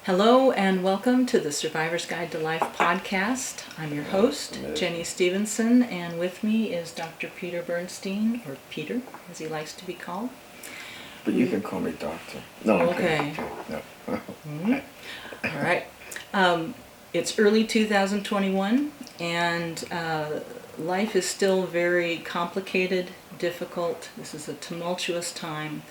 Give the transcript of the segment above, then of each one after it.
Hello and welcome to the Survivor's Guide to Life podcast. I'm your host, Jenny Stevenson, and with me is Dr. Peter Bernstein, or Peter, as he likes to be called. But you can call me doctor. No, okay. No. All right. It's early 2021, and life is still very complicated, difficult. This is a tumultuous time.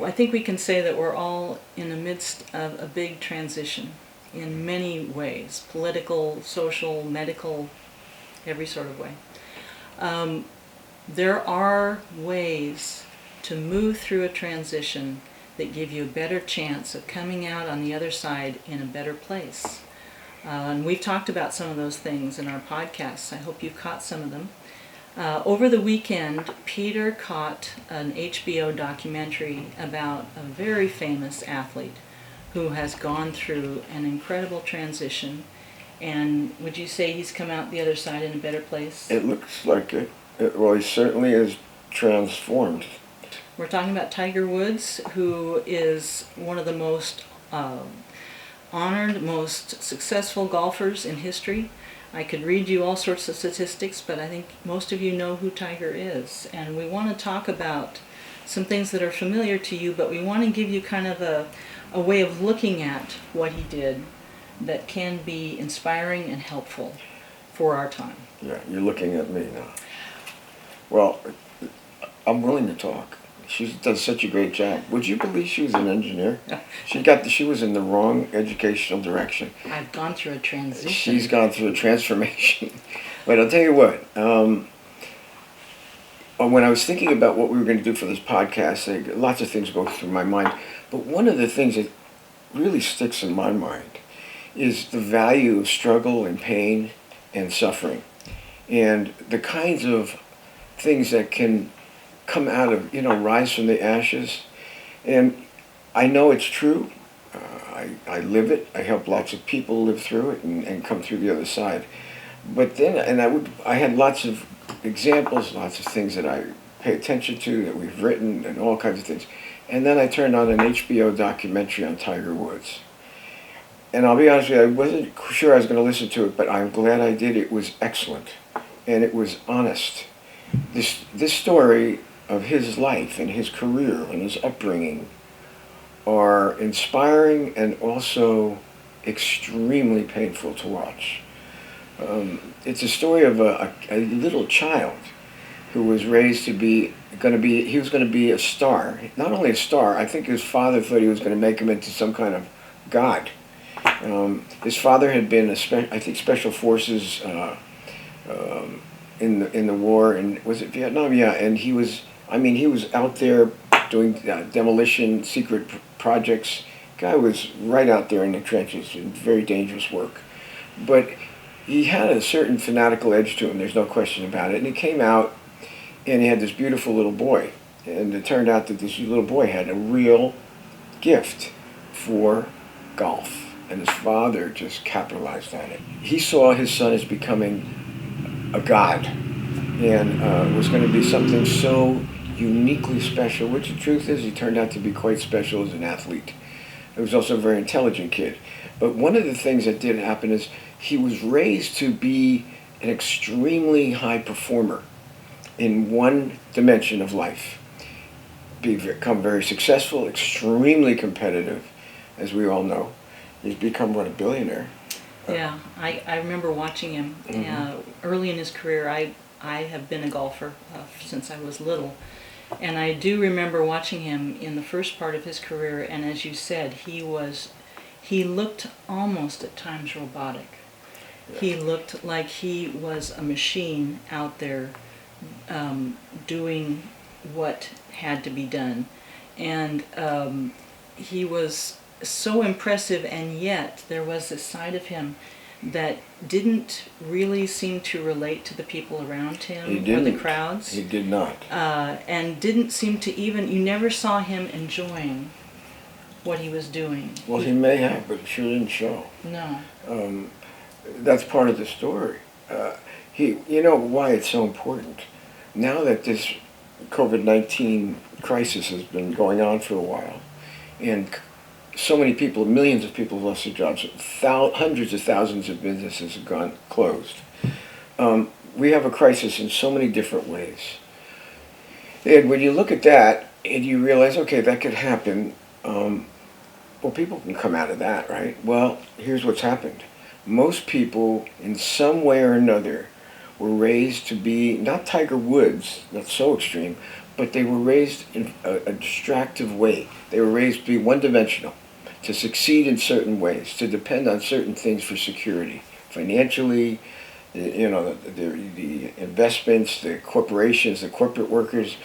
I think we can say that we're all in the midst of a big transition in many ways, political, social, medical, every sort of way. There are ways to move through a transition that give you a better chance of coming out on the other side in a better place. And we've talked about some of those things in our podcasts. I hope you've caught some of them. Over the weekend, Peter caught an HBO documentary about a very famous athlete who has gone through an incredible transition. And would you say he's come out the other side in a better place? It looks like it. Well, he certainly is transformed. We're talking about Tiger Woods, who is one of the most honored, most successful golfers in history. I could read you all sorts of statistics, but I think most of you know who Tiger is. And we want to talk about some things that are familiar to you, but we want to give you kind of a way of looking at what he did that can be inspiring and helpful for our time. Yeah, you're looking at me now. Well, I'm willing to talk. She does such a great job. Would you believe she was an engineer? She was in the wrong educational direction. I've gone through a transition. She's gone through a transformation. But I'll tell you what. When I was thinking about what we were going to do for this podcast, lots of things go through my mind. But one of the things that really sticks in my mind is the value of struggle and pain and suffering, and the kinds of things that can come out of, rise from the ashes. And I know it's true. I live it. I help lots of people live through it and come through the other side. But then, I had lots of examples, lots of things that I pay attention to, that we've written, and all kinds of things. And then I turned on an HBO documentary on Tiger Woods. And I'll be honest with you, I wasn't sure I was going to listen to it, but I'm glad I did. It was excellent. And it was honest. This story of his life and his career and his upbringing are inspiring and also extremely painful to watch. It's a story of a little child who was raised to he was going to be a star. Not only a star, I think his father thought he was going to make him into some kind of god. His father had been special forces in the war, and was it Vietnam? Yeah, and he was out there doing demolition, secret projects. Guy was right out there in the trenches, in very dangerous work. But he had a certain fanatical edge to him, there's no question about it. And he came out, and he had this beautiful little boy. And it turned out that this little boy had a real gift for golf. And his father just capitalized on it. He saw his son as becoming a god, and was going to be something so uniquely special, which the truth is he turned out to be quite special as an athlete. He was also a very intelligent kid. But one of the things that did happen is he was raised to be an extremely high performer in one dimension of life. Become very successful, extremely competitive, as we all know. He's become, a billionaire. Yeah, I remember watching him early in his career. I have been a golfer since I was little, and I do remember watching him in the first part of his career, and as you said, he looked almost at times robotic. Yeah. He looked like he was a machine out there doing what had to be done, and he was so impressive, and yet there was this side of him that didn't really seem to relate to the people around him or the crowds. He did not. And didn't seem to you never saw him enjoying what he was doing. Well, he may have, but it sure didn't show. No. That's part of the story. You know why it's so important? Now that this COVID-19 crisis has been going on for a while, and so many people, millions of people have lost their jobs. Hundreds of thousands of businesses have gone closed. We have a crisis in so many different ways. And when you look at that and you realize, okay, that could happen, well, people can come out of that, right? Well, here's what's happened. Most people, in some way or another, were raised to be, not Tiger Woods, not so extreme, but they were raised in a distractive way. They were raised to be one-dimensional, to succeed in certain ways, to depend on certain things for security, financially, the investments, the corporations, the corporate workers,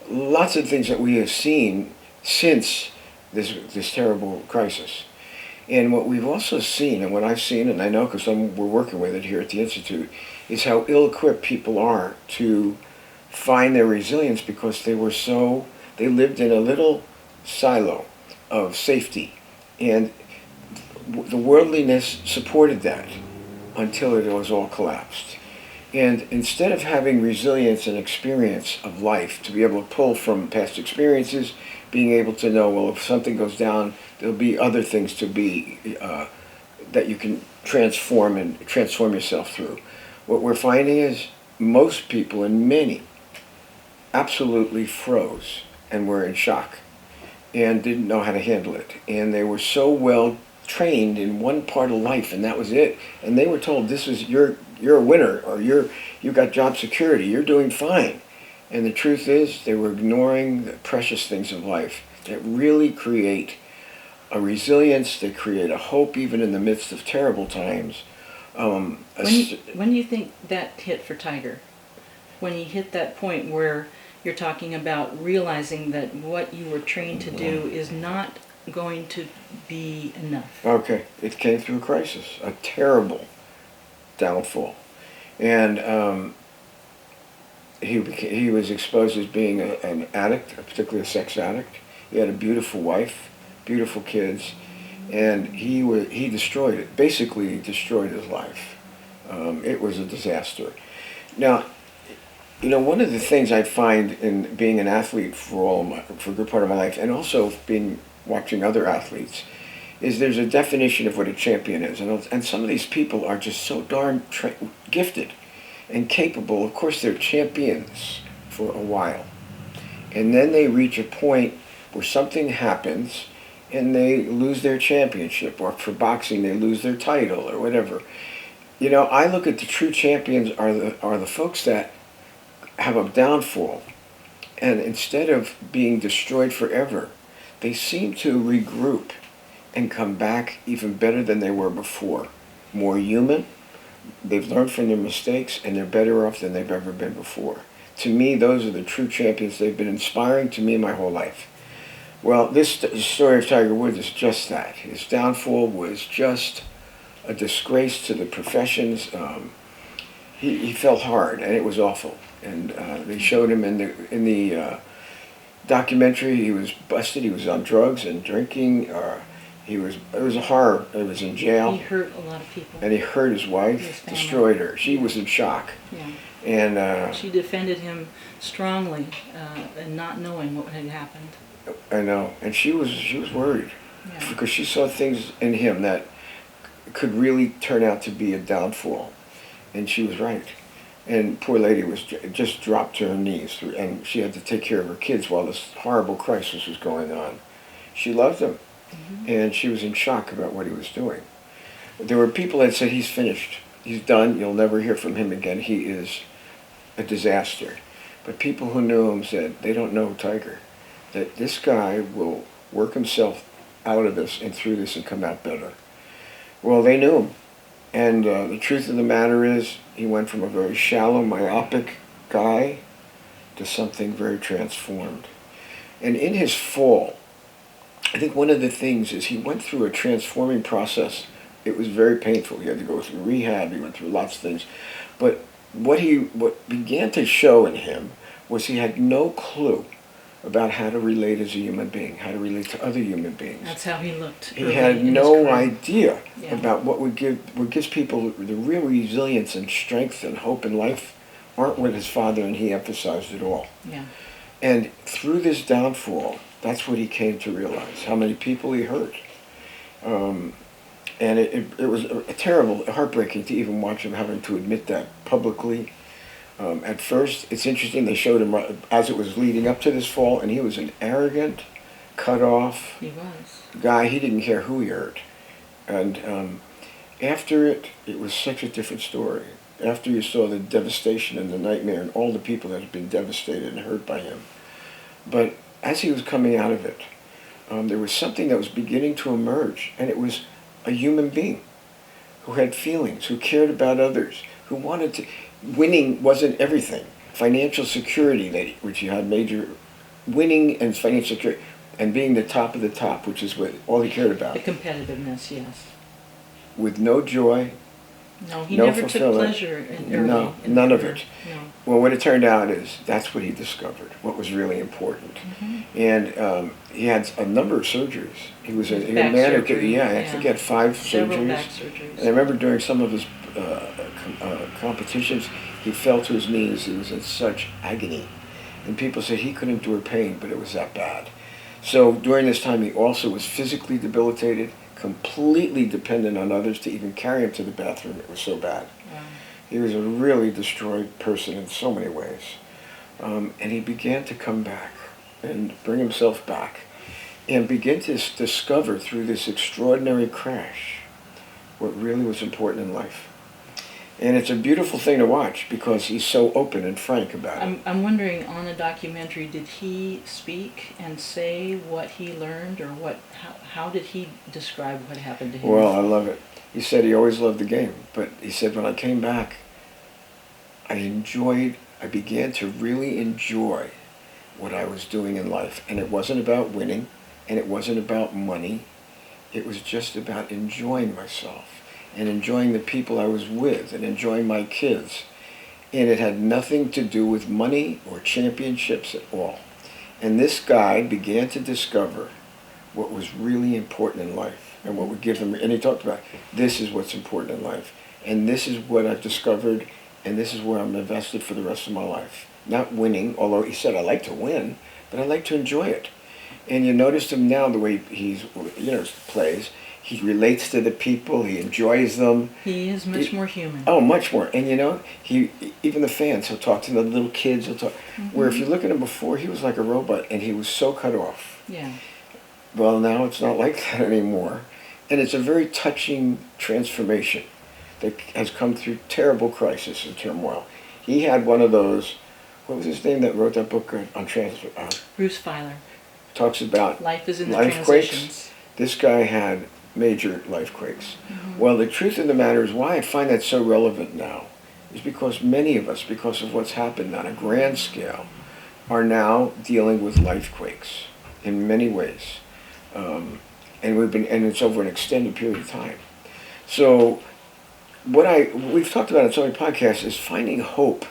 lots of things that we have seen since this terrible crisis. And what we've also seen, and what I've seen, and I know because we're working with it here at the Institute, is how ill-equipped people are to find their resilience because they lived in a little silo of safety. And the worldliness supported that until it was all collapsed. And instead of having resilience and experience of life to be able to pull from past experiences, being able to know, well, if something goes down, there'll be other things to be that you can transform yourself through. What we're finding is most people, and many, absolutely froze and were in shock and didn't know how to handle it. And they were so well trained in one part of life, and that was it. And they were told, this is you're a winner, or you got job security, you're doing fine. And the truth is, they were ignoring the precious things of life that really create a resilience, they create a hope even in the midst of terrible times. When do you think that hit for Tiger? When he hit that point where you're talking about realizing that what you were trained to do is not going to be enough? Okay, it came through a crisis, a terrible downfall. And he was exposed as being an addict, particularly a sex addict. He had a beautiful wife, beautiful kids, and he destroyed it. Basically, he destroyed his life. It was a disaster. Now, one of the things I find in being an athlete for a good part of my life, and also watching other athletes, is there's a definition of what a champion is, and some of these people are just so darn gifted and capable. Of course, they're champions for a while, and then they reach a point where something happens and they lose their championship, or for boxing they lose their title or whatever. I look at the true champions are the folks that have a downfall, and instead of being destroyed forever, they seem to regroup and come back even better than they were before. More human, they've learned from their mistakes, and they're better off than they've ever been before. To me, those are the true champions. They've been inspiring to me my whole life. Well, this story of Tiger Woods is just that. His downfall was just a disgrace to the professions. He fell hard, and it was awful. And they showed him in the documentary. He was busted. He was on drugs and drinking. It was a horror. He was in jail. He hurt a lot of people. And he hurt his wife, destroyed her. She was in shock. Yeah. And she defended him strongly, and not knowing what had happened. I know, and she was worried because she saw things in him that could really turn out to be a downfall, and she was right. And poor lady was just dropped to her knees, and she had to take care of her kids while this horrible crisis was going on. She loved him, and she was in shock about what he was doing. There were people that said, he's finished, he's done, you'll never hear from him again, he is a disaster. But people who knew him said, they don't know Tiger, that this guy will work himself out of this and through this and come out better. Well, they knew him. And the truth of the matter is, he went from a very shallow, myopic guy to something very transformed. And in his fall, I think one of the things is he went through a transforming process. It was very painful. He had to go through rehab. He went through lots of things. But what began to show in him was he had no clue about how to relate as a human being, how to relate to other human beings. That's how he looked. He had no idea about what gives people the real resilience and strength and hope in life aren't what his father and he emphasized at all. Yeah. And through this downfall, that's what he came to realize, how many people he hurt. And it was terrible, heartbreaking to even watch him having to admit that publicly. At first, it's interesting, they showed him as it was leading up to this fall, and he was an arrogant, cut off He was. guy. He didn't care who he hurt. And after it was such a different story. After you saw the devastation and the nightmare and all the people that had been devastated and hurt by him. But as he was coming out of it, there was something that was beginning to emerge, and it was a human being who had feelings, who cared about others, who wanted to. Winning wasn't everything. Financial security, which he had major, winning and financial security, and being the top of the top, which is what all he cared about. The competitiveness, yes. With no joy. No, he No never took fulfillment. pleasure in No, in none of career. it. No. Well, what it turned out is that's what he discovered, what was really important. Mm-hmm. And he had a number of surgeries. He was a Back man who surgery, I think he had 5 Several surgeries. back surgeries. And I remember during some of his competitions, he fell to his knees. He was in such agony. And people said he couldn't endure pain, but it was that bad. So during this time, he also was physically debilitated, completely dependent on others to even carry him to the bathroom. It was so bad. Wow. He was a really destroyed person in so many ways. And he began to come back and bring himself back and begin to discover through this extraordinary crash what really was important in life. And it's a beautiful thing to watch because he's so open and frank about it. I'm wondering, on the documentary, did he speak and say what he learned, or how did he describe what happened to him? Well, I love it. He said he always loved the game, but he said when I came back, I began to really enjoy what I was doing in life. And it wasn't about winning, and it wasn't about money. It was just about enjoying myself and enjoying the people I was with and enjoying my kids. And it had nothing to do with money or championships at all. And this guy began to discover what was really important in life and what would give him, and he talked about, this is what's important in life. And this is what I've discovered, and this is where I'm invested for the rest of my life. Not winning, although he said I like to win, but I like to enjoy it. And you notice him now, the way he's, plays. He relates to the people. He enjoys them. He is much more human. Oh, much more. And he even the fans. He'll talk to the little kids. He'll talk. Mm-hmm. Where if you look at him before, he was like a robot, and he was so cut off. Yeah. Well, now it's not like that anymore, and it's a very touching transformation that has come through terrible crisis and turmoil. He had one of those. What was his name that wrote that book on transfer? Bruce Feiler. Talks about Life is in the life transitions. quakes. This guy had major life quakes. Mm-hmm. Well, the truth of the matter is why I find that so relevant now is because many of us, because of what's happened on a grand scale, are now dealing with life quakes in many ways. And it's over an extended period of time. So we've talked about in so many podcasts is finding hope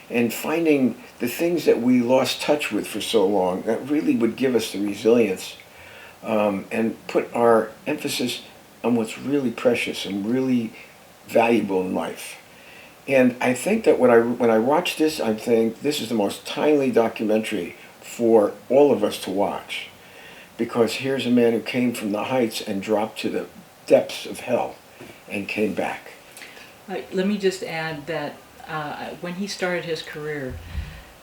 and finding the things that we lost touch with for so long that really would give us the resilience and put our emphasis on what's really precious and really valuable in life. And I think that when I watch this, I think this is the most timely documentary for all of us to watch. Because here's a man who came from the heights and dropped to the depths of hell and came back. Let me just add that when he started his career,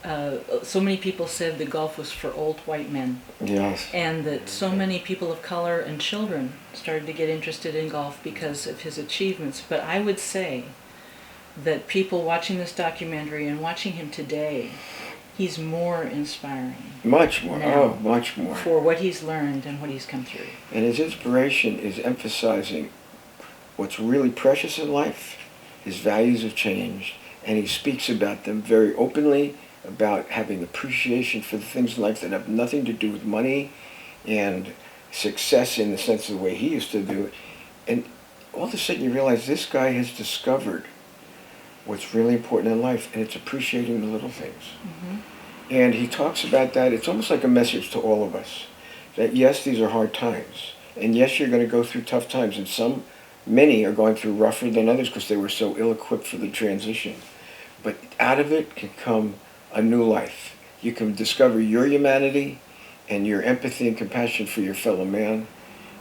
so many people said the golf was for old white men. Yes. And that so many people of color and children started to get interested in golf because of his achievements. But I would say that people watching this documentary and watching him today, he's more inspiring. Much more. Now, Oh, much more. For what he's learned and what he's come through. And his inspiration is emphasizing what's really precious in life. His values have changed, and he speaks about them very openly, about having appreciation for the things in life that have nothing to do with money and success in the sense of the way he used to do it. And all of a sudden you realize this guy has discovered what's really important in life, and it's appreciating the little things. Mm-hmm. And he talks about that. It's almost like a message to all of us that yes, these are hard times, and yes, you're going to go through tough times, and many are going through rougher than others because they were so ill-equipped for the transition. But out of it can come a new life. You can discover your humanity and your empathy and compassion for your fellow man,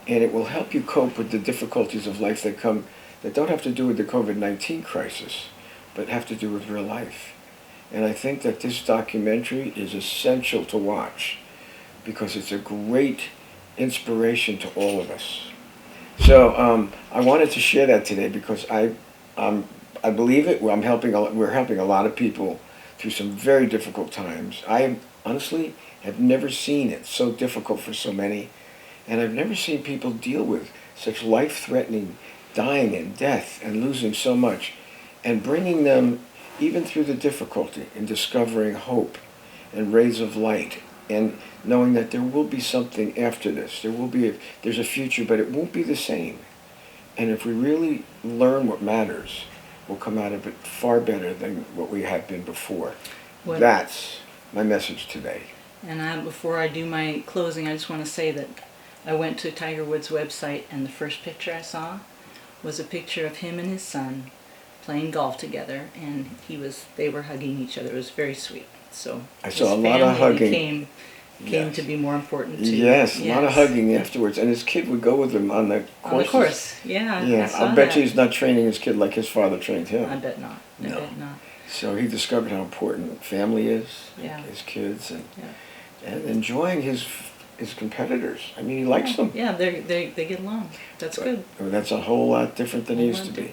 and it will help you cope with the difficulties of life that don't have to do with the COVID-19 crisis, but have to do with real life. And I think that this documentary is essential to watch because it's a great inspiration to all of us. So I wanted to share that today because I believe it. We're helping a lot of people through some very difficult times. I honestly have never seen it so difficult for so many, and I've never seen people deal with such life-threatening dying and death and losing so much, and bringing them even through the difficulty and discovering hope and rays of light and knowing that there will be something after this. There's a future, but it won't be the same. And if we really learn what matters, we'll come out of it far better than what we have been before. That's my message today. And before I do my closing, I just want to say that I went to Tiger Woods' website, and the first picture I saw was a picture of him and his son playing golf together, and they were hugging each other. It was very sweet. So I saw a lot of hugging. Came to be more important too. Yes, a lot of hugging afterwards, and his kid would go with him on the courses. On the course, yeah. Yeah, I'll bet you he's not training his kid like his father trained him. I bet not. I bet not. So he discovered how important family is, his kids, and enjoying his competitors. I mean, he likes them. Yeah, they get along. That's good. That's a whole lot different than it used to be.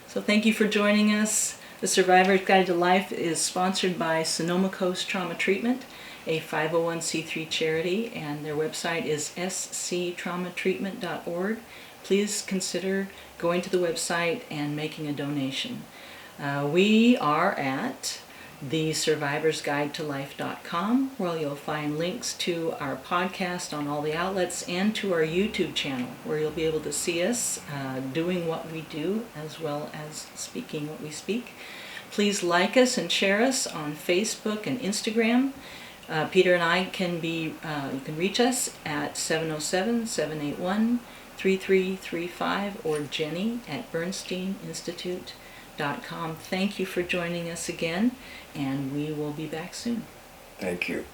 So thank you for joining us. The Survivor's Guide to Life is sponsored by Sonoma Coast Trauma Treatment, a 501c3 charity, and their website is sctraumatreatment.org. Please consider going to the website and making a donation. We are at thesurvivorsguidetolife.com, where you'll find links to our podcast on all the outlets and to our YouTube channel, where you'll be able to see us doing what we do as well as speaking what we speak. Please like us and share us on Facebook and Instagram. Peter and I you can reach us at 707-781-3335 or Jenny at BernsteinInstitute.com. Thank you for joining us again, and we will be back soon. Thank you.